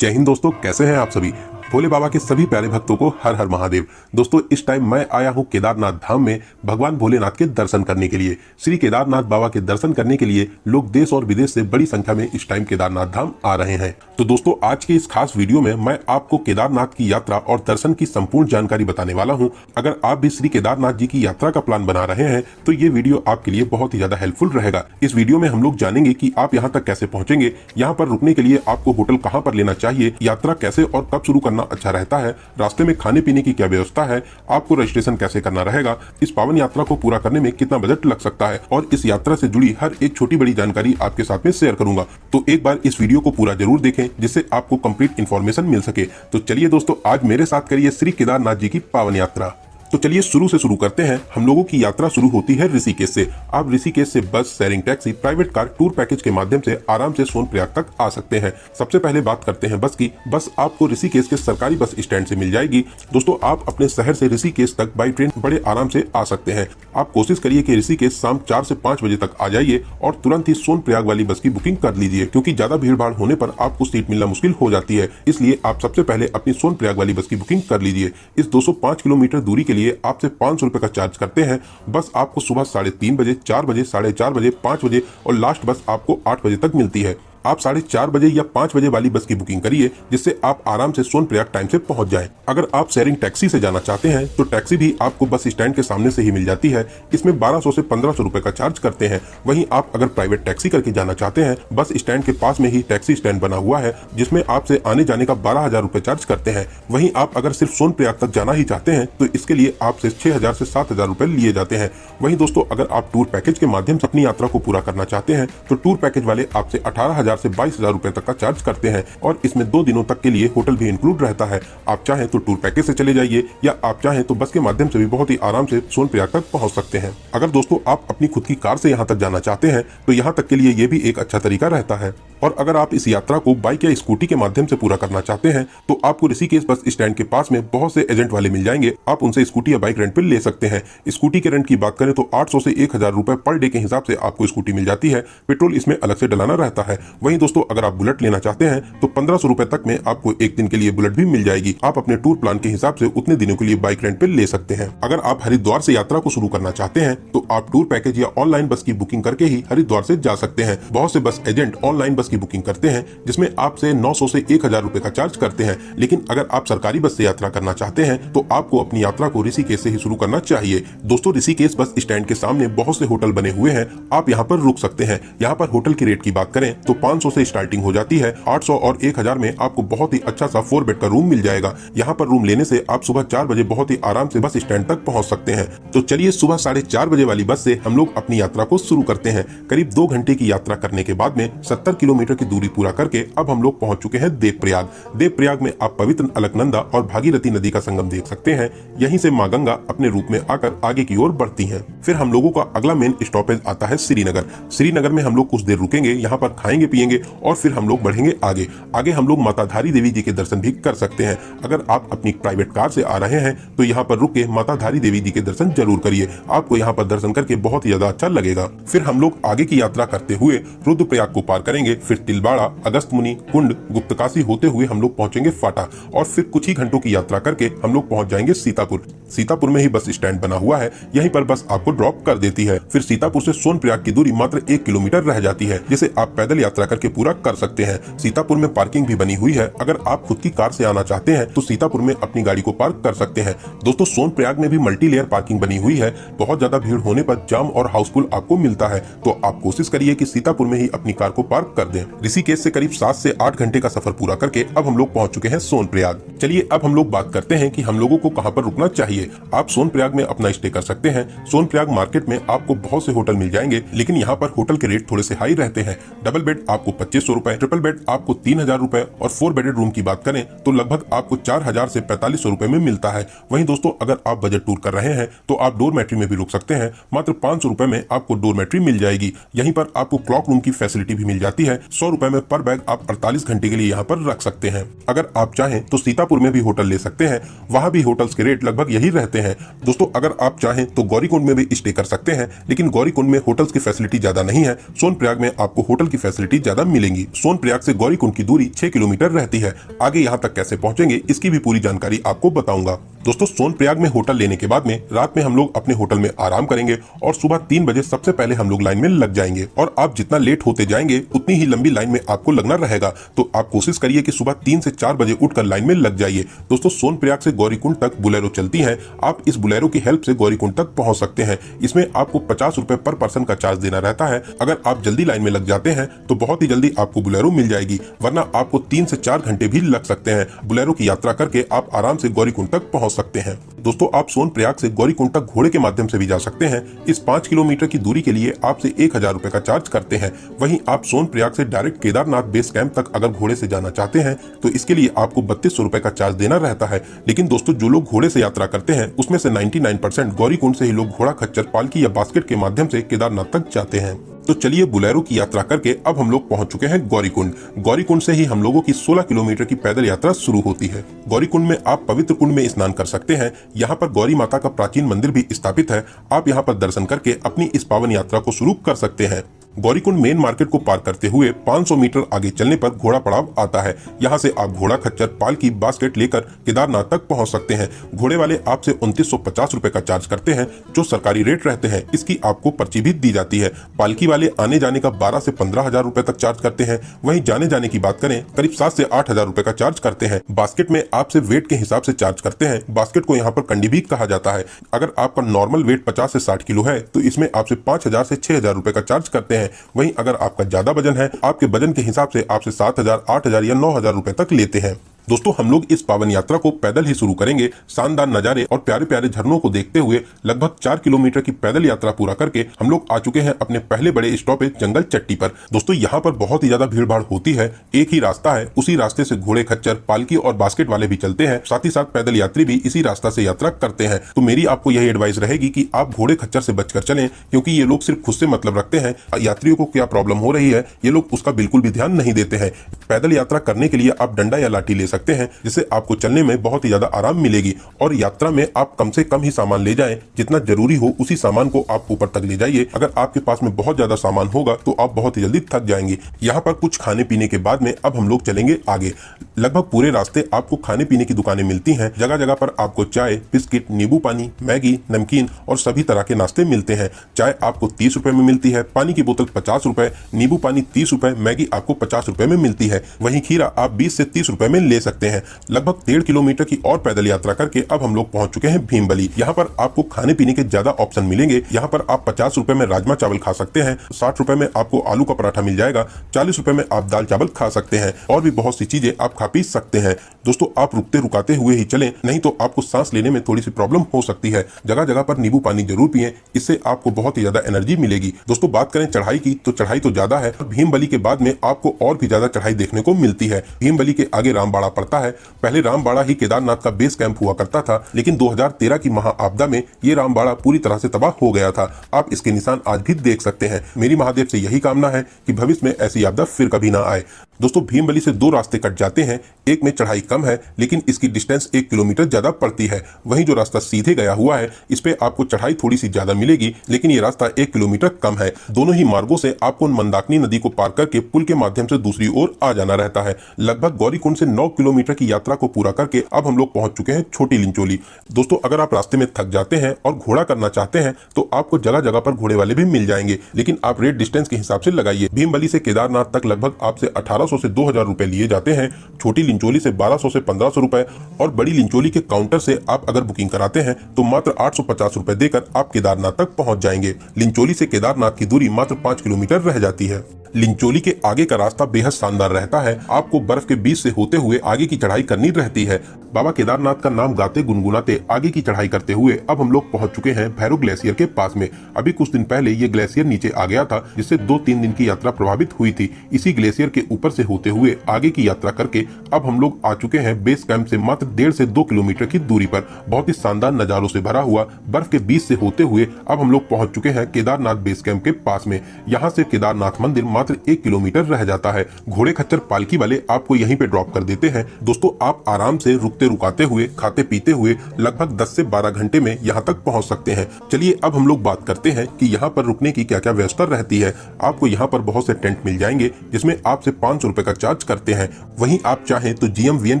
जय हिंद दोस्तों, कैसे हैं आप सभी। भोले बाबा के सभी प्यारे भक्तों को हर हर महादेव। दोस्तों, इस टाइम मैं आया हूं केदारनाथ धाम में भगवान भोलेनाथ के दर्शन करने के लिए। श्री केदारनाथ बाबा के दर्शन करने के लिए लोग देश और विदेश से बड़ी संख्या में इस टाइम केदारनाथ धाम आ रहे हैं। तो दोस्तों, आज के इस खास वीडियो में मैं आपको केदारनाथ की यात्रा और दर्शन की संपूर्ण जानकारी बताने वाला हूँ। अगर आप भी श्री केदारनाथ जी की यात्रा का प्लान बना रहे हैं तो ये वीडियो आपके लिए बहुत ही ज्यादा हेल्पफुल रहेगा। इस वीडियो में हम लोग जानेंगे कि आप यहाँ तक कैसे पहुंचेंगे, यहाँ पर रुकने के लिए आपको होटल कहाँ पर लेना चाहिए, यात्रा कैसे और कब शुरू करना अच्छा रहता है, रास्ते में खाने पीने की क्या व्यवस्था है, आपको रजिस्ट्रेशन कैसे करना रहेगा, इस पावन यात्रा को पूरा करने में कितना बजट लग सकता है और इस यात्रा से जुड़ी हर एक छोटी बड़ी जानकारी आपके साथ में शेयर करूंगा। तो एक बार इस वीडियो को पूरा जरूर देखें जिससे आपको कंप्लीट इन्फॉर्मेशन मिल सके। तो चलिए दोस्तों, आज मेरे साथ करिए श्री केदारनाथ जी की पावन यात्रा। तो चलिए शुरू से शुरू करते हैं। हम लोगों की यात्रा शुरू होती है ऋषिकेश से। आप ऋषिकेश से बस, sharing taxi, private car, tour package के माध्यम से आराम से सोनप्रयाग तक आ सकते हैं। सबसे पहले बात करते हैं बस की। बस आपको ऋषिकेश के सरकारी बस स्टैंड से मिल जाएगी। दोस्तों, आप अपने शहर से ऋषिकेश तक बाई ट्रेन बड़े आराम से आ सकते हैं। आप कोशिश करिए कि ऋषिकेश शाम 4 से 5 बजे तक आ जाइए और तुरंत ही सोनप्रयाग वाली बस की बुकिंग कर लीजिए, क्योंकि ज्यादा भीड़ भाड़ होने पर आपको सीट मिलना मुश्किल हो जाती है। इसलिए आप सबसे पहले अपनी सोनप्रयाग वाली बस की बुकिंग कर लीजिए। इस 205 किलोमीटर दूरी के लिए आपसे 500 रुपए का चार्ज करते हैं। बस आपको सुबह 3:30 बजे, 4 बजे, 4:30 बजे, 5 बजे और लास्ट बस आपको 8 बजे तक मिलती है। आप 4:30 बजे या 5 बजे वाली बस की बुकिंग करिए, जिससे आप आराम से सोनप्रयाग टाइम से पहुंच जाएं। अगर आप शेयरिंग टैक्सी से जाना चाहते हैं तो टैक्सी भी आपको बस स्टैंड के सामने से ही मिल जाती है। इसमें 1200 से 1500 रुपए का चार्ज करते हैं। वहीं आप अगर प्राइवेट टैक्सी करके जाना चाहते हैं, बस स्टैंड के पास में ही टैक्सी स्टैंड बना हुआ है, जिसमें आपसे आने जाने का 12,000 रुपए चार्ज करते हैं। वहीं आप अगर सिर्फ सोनप्रयाग तक जाना ही चाहते हैं तो इसके लिए आपसे 6,000 से 7,000 रुपए लिए जाते हैं। वहीं दोस्तों, अगर आप टूर पैकेज के माध्यम से अपनी यात्रा को पूरा करना चाहते हैं तो टूर पैकेज वाले आपसे 18,000 से 22,000 रुपए तक का चार्ज करते हैं और इसमें 2 दिनों तक के लिए होटल भी इंक्लूड रहता है। आप चाहें तो टूर पैकेज से चले जाइए या आप चाहें तो बस के माध्यम से भी बहुत ही आराम से सोनप्रयाग तक पहुंच सकते हैं। अगर दोस्तों आप अपनी खुद की कार से यहाँ तक जाना चाहते हैं तो यहाँ तक के लिए ये भी एक अच्छा तरीका रहता है। और अगर आप इस यात्रा को बाइक या स्कूटी के माध्यम से पूरा करना चाहते हैं तो आपको ऋषिकेश बस स्टैंड के पास में बहुत से एजेंट वाले मिल जाएंगे। आप उनसे स्कूटी या बाइक रेंट पे ले सकते हैं। स्कूटी के रेंट की बात करें तो 800 से 1,000 रुपए पर डे के हिसाब से आपको स्कूटी मिल जाती है। पेट्रोल इसमें अलग से डलाना रहता है। वहीं दोस्तों, अगर आप बुलेट लेना चाहते हैं तो 1500 रुपए तक में आपको एक दिन के लिए बुलेट भी मिल जाएगी। आप अपने टूर प्लान के हिसाब से उतने दिनों के लिए बाइक रेंट पे ले सकते हैं। अगर आप हरिद्वार से यात्रा को शुरू करना चाहते हैं तो आप टूर पैकेज या ऑनलाइन बस की बुकिंग करके ही हरिद्वार से जा सकते हैं। बहुत से बस एजेंट ऑनलाइन बस की बुकिंग करते हैं जिसमें आपसे 900 से 1,000 रुपए का चार्ज करते हैं। लेकिन अगर आप सरकारी बस से यात्रा करना चाहते हैं तो आपको अपनी यात्रा को ऋषिकेश से ही शुरू करना चाहिए। दोस्तों, ऋषिकेश बस स्टैंड के सामने बहुत से होटल बने हुए हैं। आप यहाँ पर रुक सकते हैं। यहाँ पर होटल की रेट की बात करें तो 500 से स्टार्टिंग हो जाती है। 800 और 1,000 में आपको बहुत ही अच्छा सा 4 बेड का रूम मिल जाएगा। यहाँ पर रूम लेने से आप सुबह 4 बजे बहुत ही आराम से बस स्टैंड तक पहुँच सकते हैं। तो चलिए, सुबह 4:30 बजे वाली बस से हम लोग अपनी यात्रा को शुरू करते हैं। करीब 2 घंटे की यात्रा करने के बाद में 70 किलोमीटर की दूरी पूरा करके अब हम लोग पहुंच चुके हैं देवप्रयाग। देवप्रयाग में आप पवित्र अलकनंदा और भागीरथी नदी का संगम देख सकते हैं। यहीं से मां गंगा अपने रूप में आकर आगे की ओर बढ़ती हैं। फिर हम लोगों का अगला मेन स्टॉपेज आता है श्रीनगर। श्रीनगर में हम लोग कुछ देर रुकेंगे, यहाँ पर खाएंगे पिएंगे और फिर हम लोग बढ़ेंगे आगे। आगे हम लोग माताधारी देवी जी के दर्शन भी कर सकते हैं। अगर आप अपनी प्राइवेट कार से आ रहे हैं तो यहाँ पर रुक के माताधारी देवी जी के दर्शन जरूर करिए। आपको यहाँ पर दर्शन करके बहुत ही ज्यादा अच्छा लगेगा। फिर हम लोग आगे की यात्रा करते हुए रुद्रप्रयाग को पार करेंगे। फिर तिलवाड़ा, अगस्त्यमुनि, कुंड, गुप्तकाशी होते हुए हम लोग पहुंचेंगे फाटा और फिर कुछ ही घंटों की यात्रा करके हम लोग पहुंच जाएंगे सीतापुर। सीतापुर में ही बस स्टैंड बना हुआ है, यहीं पर बस आपको ड्रॉप कर देती है। फिर सीतापुर से सोनप्रयाग की दूरी मात्र 1 किलोमीटर रह जाती है, जिसे आप पैदल यात्रा करके पूरा कर सकते हैं। सीतापुर में पार्किंग भी बनी हुई है। अगर आप खुद की कार से आना चाहते हैं तो सीतापुर में अपनी गाड़ी को पार्क कर सकते हैं। दोस्तों, सोनप्रयाग में भी मल्टी लेयर पार्किंग बनी हुई है। बहुत ज्यादा भीड़ होने पर जाम और हाउसफुल आपको मिलता है, तो आप कोशिश करिए कि सीतापुर में ही अपनी कार को पार्क कर दें। ऋषिकेश से करीब 7 से 8 घंटे का सफर पूरा करके अब हम लोग पहुंच चुके हैं सोनप्रयाग। चलिए, अब हम लोग बात करते हैं कि हम लोगों को कहां पर रुकना चाहिए। आप सोनप्रयाग में अपना स्टे कर सकते हैं। सोनप्रयाग मार्केट में आपको बहुत से होटल मिल जाएंगे, लेकिन यहाँ पर होटल के रेट थोड़े से हाई रहते हैं। डबल बेड आपको 2500 रुपए, ट्रिपल बेड आपको 3,000 रुपए और 4 बेडेड रूम की बात करें तो लगभग आपको 4,000 से 4,500 रुपए में मिलता है। वहीं दोस्तों, अगर आप बजट टूर कर रहे हैं तो आप डोरमेट्री में भी रुक सकते हैं। मात्र 500 रुपए में आपको डोरमेट्री मिल जाएगी। यहीं पर आपको क्लॉक रूम की फैसिलिटी भी मिल जाती है। 100 रुपए में पर बैग आप 48 घंटे के लिए यहाँ पर रख सकते हैं। अगर आप चाहें तो सीतापुर में भी होटल ले सकते हैं। वहाँ भी होटल्स के रेट लगभग यही ही रहते हैं। दोस्तों अगर आप चाहें तो गौरीकुंड में भी स्टे कर सकते हैं, लेकिन गौरीकुंड में होटल्स की फैसिलिटी ज्यादा नहीं है। सोनप्रयाग में आपको होटल की फैसिलिटी ज्यादा मिलेंगी। सोनप्रयाग से गौरीकुंड की दूरी 6 किलोमीटर रहती है। आगे यहाँ तक कैसे पहुंचेंगे इसकी भी पूरी जानकारी आपको बताऊंगा। दोस्तों सोनप्रयाग में होटल लेने के बाद में रात में हम लोग अपने होटल में आराम करेंगे और सुबह 3 बजे सबसे पहले हम लोग लाइन में लग जाएंगे। और आप जितना लेट होते जाएंगे उतनी ही लंबी लाइन में आपको लगना रहेगा, तो आप कोशिश करिए कि सुबह 3 से 4 बजे उठकर लाइन में लग जाइए। दोस्तों सोनप्रयाग से गौरीकुंड तक बुलेरो चलती है। आप इस बुलेरो की हेल्प से गौरीकुंड तक पहुंच सकते हैं। इसमें आपको 50 रुपए पर पर्सन का चार्ज देना रहता है। अगर आप जल्दी लाइन में लग जाते हैं तो बहुत ही जल्दी आपको बुलेरो मिल जाएगी, वरना आपको 3 से 4 घंटे भी लग सकते हैं। बुलेरो की यात्रा करके आप आराम से गौरीकुंड तक पहुंच सकते हैं। दोस्तों आप सोनप्रयाग से गौरीकुंड तक घोड़े के माध्यम से भी जा सकते हैं। इस 5 किलोमीटर की दूरी के लिए आपसे 1000 रुपए का चार्ज करते हैं। वहीं आप सोनप्रयाग से डायरेक्ट केदारनाथ बेस कैंप तक अगर घोड़े से जाना चाहते हैं तो इसके लिए आपको 3200 रुपए का चार्ज देना रहता है। लेकिन दोस्तों जो लोग घोड़े से यात्रा करते हैं उसमें से 99% गौरीकुंड से ही लोग घोड़ा खच्चर, पालकी या बास्केट के माध्यम से केदारनाथ तक जाते हैं। तो चलिए बुलेरो की यात्रा करके अब हम लोग पहुंच चुके हैं गौरीकुंड। गौरीकुंड से ही हम लोगों की 16 किलोमीटर की पैदल यात्रा शुरू होती है। गौरीकुंड में आप पवित्र कुंड में स्नान कर सकते हैं। यहाँ पर गौरी माता का प्राचीन मंदिर भी स्थापित है। आप यहाँ पर दर्शन करके अपनी इस पावन यात्रा को शुरू कर सकते हैं। गौरीकुंड मेन मार्केट को पार करते हुए 500 मीटर आगे चलने पर घोड़ा पड़ाव आता है। यहाँ से आप घोड़ा खच्चर, पालकी, बास्केट लेकर केदारनाथ तक पहुँच सकते हैं। घोड़े वाले आपसे 2950 रुपए का चार्ज करते हैं, जो सरकारी रेट रहते हैं। इसकी आपको पर्ची भी दी जाती है। पालकी वाले आने जाने का 12 से 15,000 रुपए तक चार्ज करते हैं। वहीं जाने जाने की बात करें करीब 7 से 8,000 रुपए का चार्ज करते हैं। बास्केट में आपसे वेट के हिसाब से चार्ज करते हैं। बास्केट को यहाँ पर कंडी भी कहा जाता है। अगर आपका नॉर्मल वेट 50 से 60 किलो है तो इसमें आपसे 5,000 से 6,000 रुपए का चार्ज करते हैं। वहीं अगर आपका ज्यादा वजन है, आपके वजन के हिसाब से आपसे 7,000, 8,000 या 9,000 रुपए तक लेते हैं। दोस्तों हम लोग इस पावन यात्रा को पैदल ही शुरू करेंगे। शानदार नजारे और प्यारे प्यारे झरनों को देखते हुए लगभग 4 किलोमीटर की पैदल यात्रा पूरा करके हम लोग आ चुके हैं अपने पहले बड़े स्टॉपेज जंगल चट्टी पर। दोस्तों यहाँ पर बहुत ही ज्यादा भीड़ भाड़ होती है। एक ही रास्ता है, उसी रास्ते से घोड़े खच्चर, पालकी और बास्केट वाले भी चलते हैं। साथ ही साथ पैदल यात्री भी इसी रास्ता से यात्रा करते हैं। तो मेरी आपको यही एडवाइस रहेगी कि आप घोड़े खच्चर से बचकर चलें, क्योंकि ये लोग सिर्फ खुद से मतलब रखते हैं। यात्रियों को क्या प्रॉब्लम हो रही है ये लोग उसका बिल्कुल भी ध्यान नहीं देते हैं। पैदल यात्रा करने के लिए आप डंडा या लाठी ले सकते हैं, जिससे आपको चलने में बहुत ही ज्यादा आराम मिलेगी। और यात्रा में आप कम से कम ही सामान ले जाएं, जितना जरूरी हो उसी सामान को आप ऊपर तक ले जाइए। अगर आपके पास में बहुत ज्यादा सामान होगा तो आप बहुत ही जल्दी थक जाएंगे। यहाँ पर कुछ खाने पीने के बाद में अब हम लोग चलेंगे आगे। लगभग पूरे रास्ते आपको खाने पीने की दुकानें मिलती हैं। जगह जगह पर आपको चाय, बिस्किट, नींबू पानी, मैगी, नमकीन और सभी तरह के नाश्ते मिलते हैं। चाय आपको 30 रुपए में मिलती है, पानी की बोतल 50 रुपए, नींबू पानी 30 रुपए, मैगी आपको 50 रुपए में मिलती है। वहीं खीरा आप 20 से 30 रुपए में ले सकते हैं। लगभग 1.5 किलोमीटर की और पैदल यात्रा करके अब हम लोग पहुंच चुके हैं भीमबली। यहाँ पर आपको खाने पीने के ज्यादा ऑप्शन मिलेंगे। यहाँ पर आप 50 रुपए में राजमा चावल खा सकते हैं, 60 रुपए में आपको आलू का पराठा मिल जाएगा, 40 रुपए में आप दाल चावल खा सकते हैं और भी बहुत सी चीजें आप खा पी सकते हैं। दोस्तों आप रुकते रुकाते हुए ही चलें, नहीं तो आपको सांस लेने में थोड़ी सी प्रॉब्लम हो सकती है। जगह जगह पर नींबू पानी जरूर पिएं, इससे आपको बहुत ही ज्यादा एनर्जी मिलेगी। दोस्तों बात करें चढ़ाई की तो चढ़ाई तो ज्यादा है। भीमबली के बाद में आपको और भी ज्यादा चढ़ाई देखने को मिलती है। भीमबली के आगे रामबाड़ा पड़ता है। पहले रामबाड़ा ही केदारनाथ का बेस कैंप हुआ करता था, लेकिन 2013 की महाआपदा में ये रामबाड़ा पूरी तरह से तबाह हो गया था। आप इसके निशान आज भी देख सकते हैं। मेरी महादेव से यही कामना है कि भविष्य में ऐसी आपदा फिर कभी ना आए। दोस्तों भीमबली से 2 रास्ते कट जाते हैं। एक में चढ़ाई कम है, लेकिन इसकी डिस्टेंस 1 किलोमीटर ज्यादा पड़ती है। वहीं जो रास्ता सीधे गया हुआ है, इस पे आपको चढ़ाई थोड़ी सी ज्यादा मिलेगी, लेकिन ये रास्ता 1 किलोमीटर कम है। दोनों ही मार्गों से आपको मंदाकिनी नदी को पार करके पुल के माध्यम से दूसरी ओर आ जाना रहता है। लगभग गौरीकुंड से 9 किलोमीटर की यात्रा को पूरा करके अब हम लोग पहुंच चुके हैं छोटी लिंचोली। दोस्तों अगर आप रास्ते में थक जाते हैं और घोड़ा करना चाहते हैं तो आपको जगह जगह पर घोड़े वाले भी मिल जाएंगे, लेकिन आप रेट डिस्टेंस के हिसाब से लगाइए। भीमबली से केदारनाथ तक लगभग आपसे 1800 से 2000 रुपए लिए जाते हैं। छोटी लिंचोली से 1200 से 1500 रुपए और बड़ी लिंचोली के काउंटर से आप अगर बुकिंग कराते हैं तो मात्र 850 रुपए देकर आप केदारनाथ तक पहुंच जाएंगे। लिंचोली से केदारनाथ की दूरी मात्र 5 किलोमीटर रह जाती है। लिंचोली के आगे का रास्ता बेहद शानदार रहता है। आपको बर्फ के बीच से होते हुए आगे की चढ़ाई करनी रहती है। बाबा केदारनाथ का नाम गाते गुनगुनाते आगे की चढ़ाई करते हुए अब हम लोग पहुंच चुके हैं भैरव ग्लेशियर के पास में। अभी कुछ दिन पहले ये ग्लेशियर नीचे आ गया था, जिससे 2-3 दिन की यात्रा प्रभावित हुई थी। इसी ग्लेशियर के ऊपर से होते हुए आगे की यात्रा करके अब हम लोग आ चुके हैं बेस कैंप से मात्र 1.5 से 2 किलोमीटर की दूरी पर। बहुत ही शानदार नजारों से भरा हुआ बर्फ के बीच से होते हुए अब हम लोग पहुंच चुके हैं केदारनाथ बेस कैंप के पास में। यहाँ से केदारनाथ मंदिर मात्र 1 किलोमीटर रह जाता है। घोड़े खच्चर पालकी वाले आपको यहीं पे ड्रॉप कर देते हैं। दोस्तों आप आराम से रुकते रुकाते हुए, खाते पीते हुए लगभग 10 से 12 घंटे में यहाँ तक पहुँच सकते हैं। चलिए अब हम लोग बात करते हैं कि यहाँ पर रुकने की क्या क्या व्यवस्था रहती है। आपको यहाँ पर बहुत से टेंट मिल जाएंगे जिसमें आपसे 500 रुपए का चार्ज करते हैं। वहीं आप चाहें तो GMVN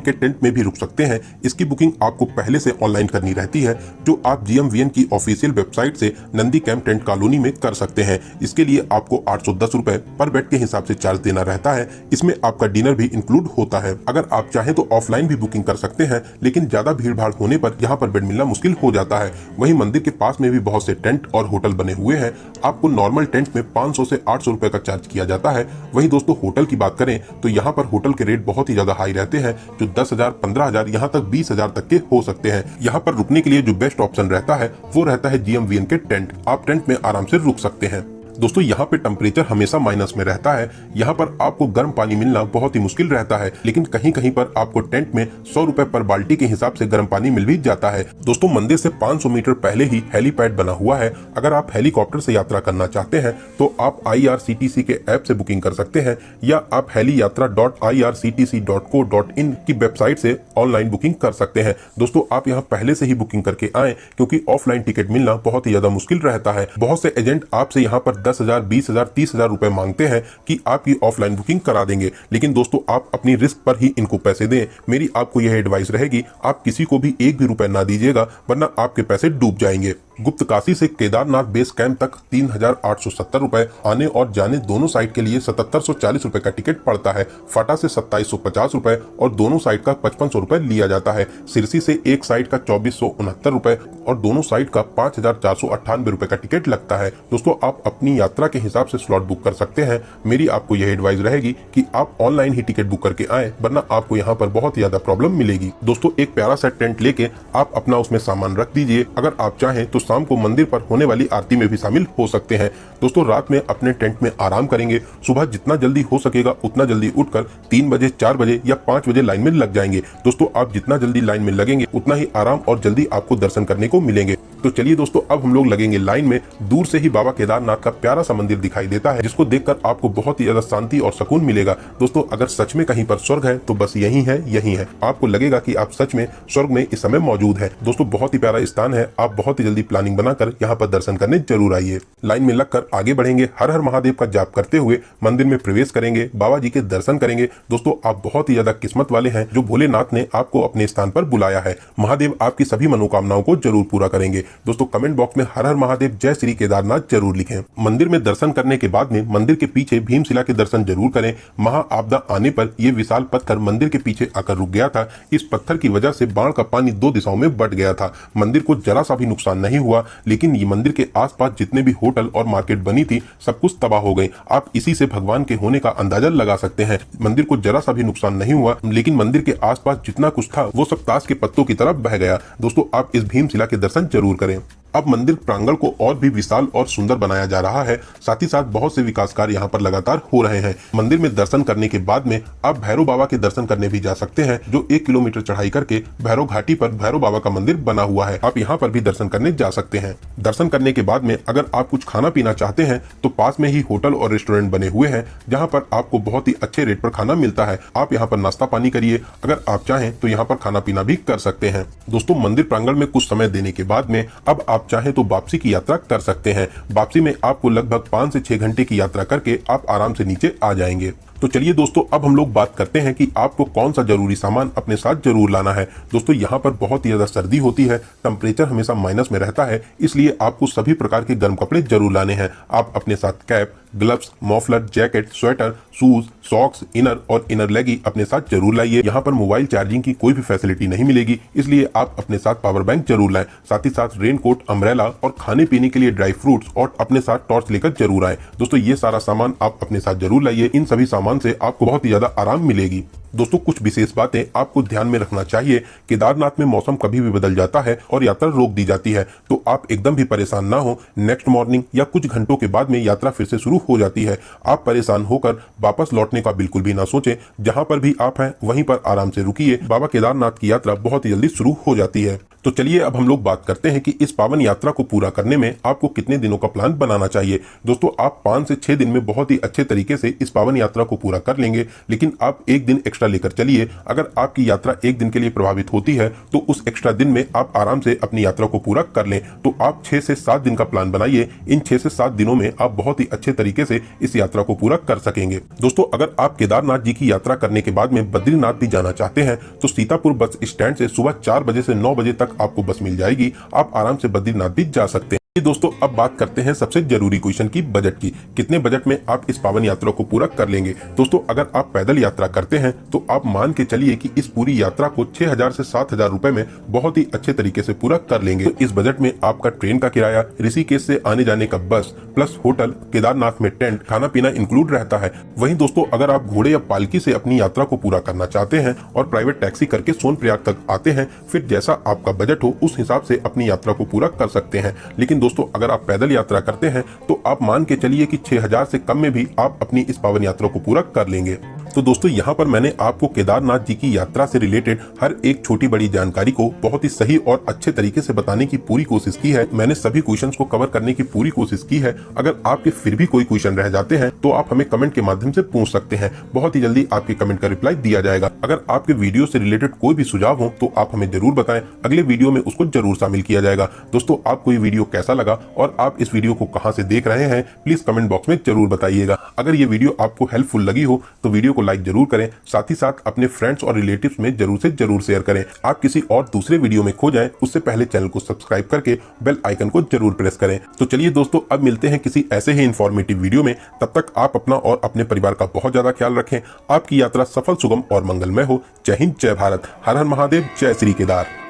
के टेंट में भी रुक सकते हैं। इसकी बुकिंग आपको पहले से ऑनलाइन करनी रहती है, जो आप GMVN की ऑफिशियल वेबसाइट से नंदी कैंप टेंट कॉलोनी में कर सकते हैं। इसके लिए आपको 810 रुपए पर बेड के हिसाब से चार्ज देना रहता है। इसमें आपका डिनर भी इंक्लूड होता है। अगर आप चाहें तो ऑफलाइन भी बुकिंग कर सकते हैं, लेकिन ज्यादा भीड़ भाड़ होने पर यहाँ पर बेड मिलना मुश्किल हो जाता है। वहीं मंदिर के पास में भी बहुत से टेंट और होटल बने हुए हैं। आपको नॉर्मल टेंट में 500 से 800 रुपए का चार्ज किया जाता है। वहीं दोस्तों होटल की बात करें तो यहाँ पर होटल के रेट बहुत ही ज्यादा हाई रहते हैं, जो 10,000, 15,000, यहाँ तक 20,000 तक के हो सकते हैं। यहाँ पर रुकने के लिए जो बेस्ट ऑप्शन रहता है वो रहता है GMVN के टेंट। आप टेंट में आराम से रुक सकते हैं। दोस्तों यहाँ पे टेम्परेचर हमेशा माइनस में रहता है। यहाँ पर आपको गर्म पानी मिलना बहुत ही मुश्किल रहता है, लेकिन कहीं कहीं पर आपको टेंट में 100 रुपए पर बाल्टी के हिसाब से गर्म पानी मिल भी जाता है। दोस्तों मंदिर से 500 मीटर पहले ही हेलीपैड बना हुआ है। अगर आप हेलीकॉप्टर से यात्रा करना चाहते हैं तो आप IRCTC के ऐप से बुकिंग कर सकते हैं, या आप heliyatra.irctc.co.in की वेबसाइट से ऑनलाइन बुकिंग कर सकते हैं। दोस्तों आप यहाँ पहले से ही बुकिंग करके आए, क्योंकि ऑफलाइन टिकट मिलना बहुत ही ज्यादा मुश्किल रहता है। बहुत से एजेंट आपसे यहाँ पर 10,000, 20,000, 30,000 रुपए मांगते हैं कि आपकी ऑफलाइन बुकिंग करा देंगे, लेकिन दोस्तों आप अपनी रिस्क पर ही इनको पैसे दें। मेरी आपको यह एडवाइस रहेगी, आप किसी को भी एक भी रुपए ना दीजिएगा, वरना आपके पैसे डूब जाएंगे। गुप्त काशी से केदारनाथ बेस कैंप तक 3,870 रुपए, आने और जाने दोनों साइड के लिए 7,740 रुपए का टिकट पड़ता है। फाटा से 2,750 रुपए और दोनों साइड का 5,500 रुपए लिया जाता है। सिरसी से एक साइड का 2,469 रुपए और दोनों साइड का 5,498 रुपए का टिकट लगता है। दोस्तों आप अपनी यात्रा के हिसाब से स्लॉट बुक कर सकते हैं। मेरी आपको यह एडवाइस रहेगी कि आप ऑनलाइन ही टिकट बुक करके आए, वरना आपको यहाँ पर बहुत ज्यादा प्रॉब्लम मिलेगी। दोस्तों एक प्यारा सा टेंट लेके आप अपना उसमें सामान रख दीजिए। अगर आप चाहें तो शाम को मंदिर पर होने वाली आरती में भी शामिल हो सकते हैं। दोस्तों रात में अपने टेंट में आराम करेंगे। सुबह जितना जल्दी हो सकेगा उतना जल्दी उठकर 3 बजे, 4 बजे या 5 बजे लाइन में लग जाएंगे। दोस्तों आप जितना जल्दी लाइन में लगेंगे उतना ही आराम और जल्दी आपको दर्शन करने को मिलेंगे। तो चलिए दोस्तों अब हम लोग लगेंगे लाइन में। दूर से ही बाबा केदारनाथ का प्यारा सा मंदिर दिखाई देता है, जिसको देखकर आपको बहुत ही ज्यादा शांति और सुकून मिलेगा। दोस्तों अगर सच में कहीं पर स्वर्ग है तो बस यही है, यही है। आपको लगेगा कि आप सच में स्वर्ग में इस समय मौजूद है। दोस्तों बहुत ही प्यारा स्थान है। आप बहुत ही जल्दी प्लानिंग बनाकर यहाँ पर दर्शन करने जरूर आइए। लाइन में लगकर आगे बढ़ेंगे, हर हर महादेव का जाप करते हुए मंदिर में प्रवेश करेंगे, बाबा जी के दर्शन करेंगे। दोस्तों आप बहुत ही ज्यादा किस्मत वाले हैं जो भोलेनाथ ने आपको अपने स्थान पर बुलाया है। महादेव आपकी सभी मनोकामनाओं को जरूर पूरा करेंगे। दोस्तों कमेंट बॉक्स में हर हर महादेव, जय श्री केदारनाथ जरूर लिखें। मंदिर में दर्शन करने के बाद में मंदिर के पीछे भीमशिला के दर्शन जरूर करें। महा आपदा आने पर यह विशाल पत्थर मंदिर के पीछे आकर रुक गया था। इस पत्थर की वजह से बाढ़ का पानी 2 दिशाओं में बढ़ गया था। मंदिर को जरा सा भी नुकसान नहीं हुआ, लेकिन ये मंदिर के आसपास जितने भी होटल और मार्केट बनी थी सब कुछ तबाह हो गई। आप इसी से भगवान के होने का अंदाजा लगा सकते हैं। मंदिर को जरा सा भी नुकसान नहीं हुआ, लेकिन मंदिर के आसपास जितना कुछ था वो सब ताश के पत्तों की तरफ बह गया। दोस्तों आप इस भीमशिला के दर्शन जरूर करें। अब मंदिर प्रांगण को और भी विशाल और सुंदर बनाया जा रहा है। साथ ही साथ बहुत से विकास कार्य यहाँ पर लगातार हो रहे हैं। मंदिर में दर्शन करने के बाद में आप भैरव बाबा के दर्शन करने भी जा सकते हैं, जो 1 किलोमीटर चढ़ाई करके भैरव घाटी पर भैरव बाबा का मंदिर बना हुआ है। आप यहाँ पर भी दर्शन करने जा सकते हैं। दर्शन करने के बाद में अगर आप कुछ खाना पीना चाहते हैं तो पास में ही होटल और रेस्टोरेंट बने हुए हैं, जहाँ पर आपको बहुत ही अच्छे रेट पर खाना मिलता है। आप यहाँ पर नाश्ता पानी करिए। अगर आप चाहें तो यहाँ पर खाना पीना भी कर सकते हैं। दोस्तों मंदिर प्रांगण में कुछ समय देने के बाद में अब आप चाहें तो वापसी की यात्रा कर सकते हैं। वापसी में आपको लगभग 5 से 6 घंटे की यात्रा करके आप आराम से नीचे आ जाएंगे। तो चलिए दोस्तों अब हम लोग बात करते हैं कि आपको कौन सा जरूरी सामान अपने साथ जरूर लाना है। दोस्तों यहाँ पर बहुत ही ज्यादा सर्दी होती है, टेम्परेचर हमेशा माइनस में रहता है, इसलिए आपको सभी प्रकार के गर्म कपड़े जरूर लाने हैं। आप अपने साथ cap, gloves, muffler, jacket, sweater, shoes, socks, inner और इनर लेगी अपने साथ जरूर लाइए। यहाँ पर मोबाइल चार्जिंग की कोई भी फैसिलिटी नहीं मिलेगी, इसलिए आप अपने साथ पावर बैंक जरूर लाएं। साथ ही साथ रेनकोट, अम्ब्रेला और खाने पीने के लिए ड्राई फ्रूट्स और अपने साथ टॉर्च लेकर जरूर आए। दोस्तों ये सारा सामान आप अपने साथ जरूर लाइए। इन सभी सामान से आपको बहुत ही ज्यादा आराम मिलेगी। दोस्तों कुछ विशेष बातें आपको ध्यान में रखना चाहिए। केदारनाथ में मौसम कभी भी बदल जाता है और यात्रा रोक दी जाती है, तो आप एकदम भी परेशान ना हो। नेक्स्ट मॉर्निंग या कुछ घंटों के बाद में यात्रा फिर से शुरू हो जाती है। आप परेशान होकर वापस लौटने का बिल्कुल भी ना सोचें। जहां पर भी आप हैं वहीं पर आराम से रुकिए। बाबा केदारनाथ की यात्रा बहुत ही जल्दी शुरू हो जाती है। तो चलिए अब हम लोग बात करते हैं कि इस पावन यात्रा को पूरा करने में आपको कितने दिनों का प्लान बनाना चाहिए। दोस्तों आप 5 से 6 दिन में बहुत ही अच्छे तरीके से इस पावन यात्रा को पूरा कर लेंगे, लेकिन आप एक दिन एक्स्ट्रा लेकर चलिए। अगर आपकी यात्रा एक दिन के लिए प्रभावित होती है तो उस एक्स्ट्रा दिन में आप आराम से अपनी यात्रा को पूरा कर लें। तो आप 6 से 7 दिन का प्लान बनाइए। इन 6 से 7 दिनों में आप बहुत ही अच्छे तरीके से इस यात्रा को पूरा कर सकेंगे। दोस्तों अगर आप केदारनाथ जी की यात्रा करने के बाद में बद्रीनाथ भी जाना चाहते हैं तो सीतापुर बस स्टैंड से सुबह 4 बजे से 9 बजे तक आपको बस मिल जाएगी। आप आराम से बद्रीनाथ भी जा सकते हैं। दोस्तों अब बात करते हैं सबसे जरूरी क्वेश्चन की, बजट की। कितने बजट में आप इस पावन यात्रा को पूरा कर लेंगे। दोस्तों अगर आप पैदल यात्रा करते हैं तो आप मान के चलिए कि इस पूरी यात्रा को 6000 से 7000 रुपए में बहुत ही अच्छे तरीके से पूरा कर लेंगे। तो इस बजट में आपका ट्रेन का किराया, ऋषिकेश से आने जाने का बस प्लस होटल, केदारनाथ में टेंट, खाना पीना इंक्लूड रहता है। वहीं दोस्तों अगर आप घोड़े या पालकी से अपनी यात्रा को पूरा करना चाहते हैं और प्राइवेट टैक्सी करके सोनप्रयाग तक आते हैं, फिर जैसा आपका बजट हो उस हिसाब से अपनी यात्रा को पूरा कर सकते हैं। लेकिन दोस्तों अगर आप पैदल यात्रा करते हैं तो आप मान के चलिए कि 6000 से कम में भी आप अपनी इस पावन यात्रा को पूरा कर लेंगे। तो दोस्तों यहाँ पर मैंने आपको केदारनाथ जी की यात्रा से रिलेटेड हर एक छोटी बड़ी जानकारी को बहुत ही सही और अच्छे तरीके से बताने की पूरी कोशिश की है। मैंने सभी क्वेश्चंस को कवर करने की पूरी कोशिश की है। अगर आपके फिर भी कोई क्वेश्चन रह जाते हैं तो आप हमें कमेंट के माध्यम से पूछ सकते हैं। बहुत ही जल्दी आपके कमेंट का रिप्लाई दिया जाएगा। अगर आपके वीडियो से रिलेटेड कोई भी सुझाव हो तो आप हमें जरूर बताएं, अगले वीडियो में उसको जरूर शामिल किया जाएगा। दोस्तों आपको ये वीडियो कैसा लगा और आप इस वीडियो को कहाँ से देख रहे हैं, प्लीज कमेंट बॉक्स में जरूर बताइएगा। अगर ये वीडियो आपको हेल्पफुल लगी हो तो वीडियो को लाइक जरूर करें, साथ ही साथ अपने फ्रेंड्स और रिलेटिव्स में जरूर से जरूर शेयर करें। आप किसी और दूसरे वीडियो में खो जाएं उससे पहले चैनल को सब्सक्राइब करके बेल आइकन को जरूर प्रेस करें। तो चलिए दोस्तों अब मिलते हैं किसी ऐसे ही इंफॉर्मेटिव वीडियो में। तब तक आप अपना और अपने परिवार का बहुत ज्यादा ख्याल रखें। आपकी यात्रा सफल, सुगम और मंगलमय हो। जय हिंद, जय भारत, हर हर महादेव, जय श्री केदार।